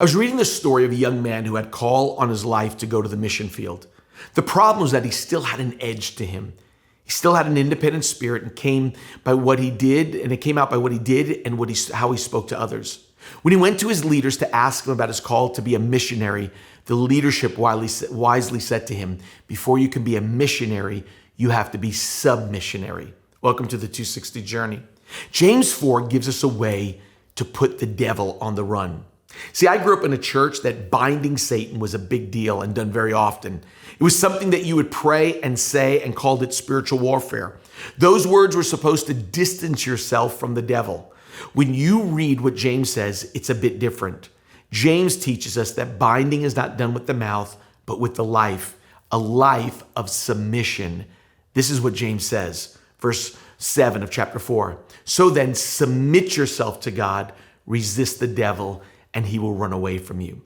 I was reading the story of a young man who had call on his life to go to the mission field. The problem was that he still had an edge to him. He still had an independent spirit and came by what he did, and it came out by what he did and how he spoke to others. When he went to his leaders to ask him about his call to be a missionary, the leadership wisely said to him, before you can be a missionary, you have to be submissionary. Welcome to the 260 Journey. James 4 gives us a way to put the devil on the run. See, I grew up in a church that binding Satan was a big deal and done very often. It was something that you would pray and say and called it spiritual warfare. Those words were supposed to distance yourself from the devil. When you read what James says, it's a bit different. James teaches us that binding is not done with the mouth, but with the life, a life of submission. This is what James says, verse 7 of chapter 4. So then submit yourself to God, resist the devil, and he will run away from you.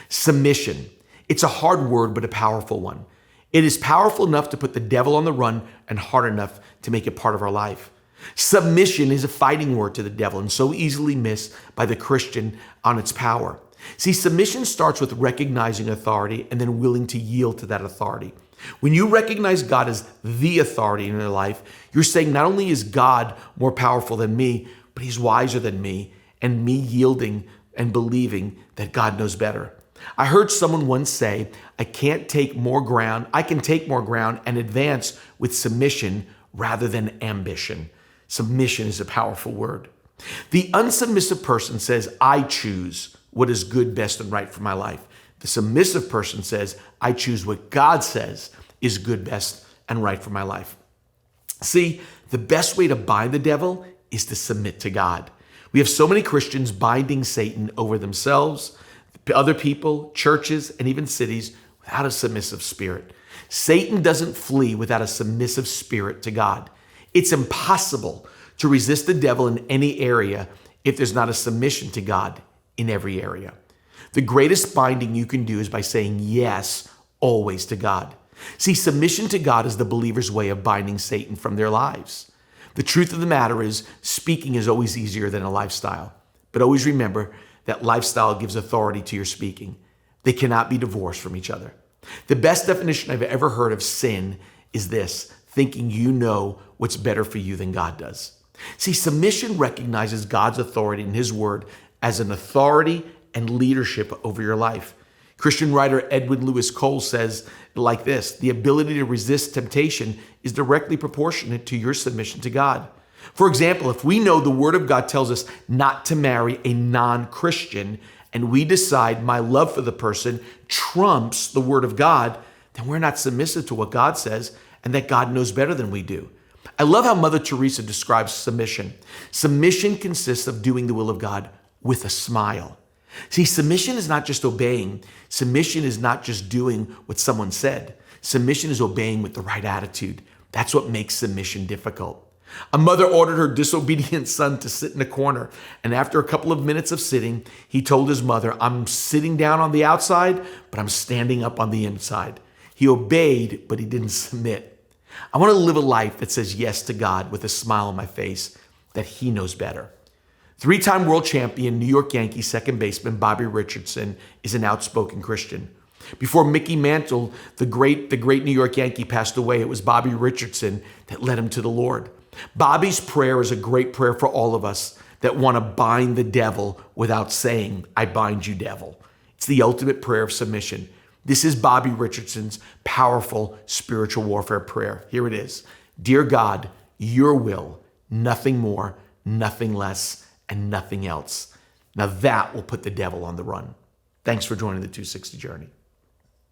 Submission. It's a hard word, but a powerful one. It is powerful enough to put the devil on the run and hard enough to make it part of our life. Submission is a fighting word to the devil and so easily missed by the Christian on its power. See, submission starts with recognizing authority and then willing to yield to that authority. When you recognize God as the authority in your life, you're saying not only is God more powerful than me, but he's wiser than me, and me yielding and believing that God knows better. I heard someone once say, I can take more ground and advance with submission rather than ambition. Submission is a powerful word. The unsubmissive person says, I choose what is good, best, and right for my life. The submissive person says, I choose what God says is good, best, and right for my life. See, the best way to bind the devil is to submit to God. We have so many Christians binding Satan over themselves, other people, churches, and even cities without a submissive spirit. Satan doesn't flee without a submissive spirit to God. It's impossible to resist the devil in any area if there's not a submission to God in every area. The greatest binding you can do is by saying yes always to God. See, submission to God is the believer's way of binding Satan from their lives. The truth of the matter is, speaking is always easier than a lifestyle. But always remember that lifestyle gives authority to your speaking. They cannot be divorced from each other. The best definition I've ever heard of sin is this: thinking you know what's better for you than God does. See, submission recognizes God's authority in his word as an authority and leadership over your life. Christian writer Edwin Lewis Cole says like this: the ability to resist temptation is directly proportionate to your submission to God. For example, if we know the word of God tells us not to marry a non-Christian and we decide my love for the person trumps the word of God, then we're not submissive to what God says and that God knows better than we do. I love how Mother Teresa describes submission. Submission consists of doing the will of God with a smile. See, submission is not just obeying. Submission is not just doing what someone said. Submission is obeying with the right attitude. That's what makes submission difficult. A mother ordered her disobedient son to sit in a corner, and after a couple of minutes of sitting, he told his mother, I'm sitting down on the outside, but I'm standing up on the inside. He obeyed, but he didn't submit. I want to live a life that says yes to God with a smile on my face, that he knows better. Three-time world champion, New York Yankees second baseman Bobby Richardson is an outspoken Christian. Before Mickey Mantle, the great New York Yankee, passed away, it was Bobby Richardson that led him to the Lord. Bobby's prayer is a great prayer for all of us that want to bind the devil without saying, I bind you, devil. It's the ultimate prayer of submission. This is Bobby Richardson's powerful spiritual warfare prayer. Here it is. Dear God, your will, nothing more, nothing less, and nothing else. Now that will put the devil on the run. Thanks for joining the 260 Journey.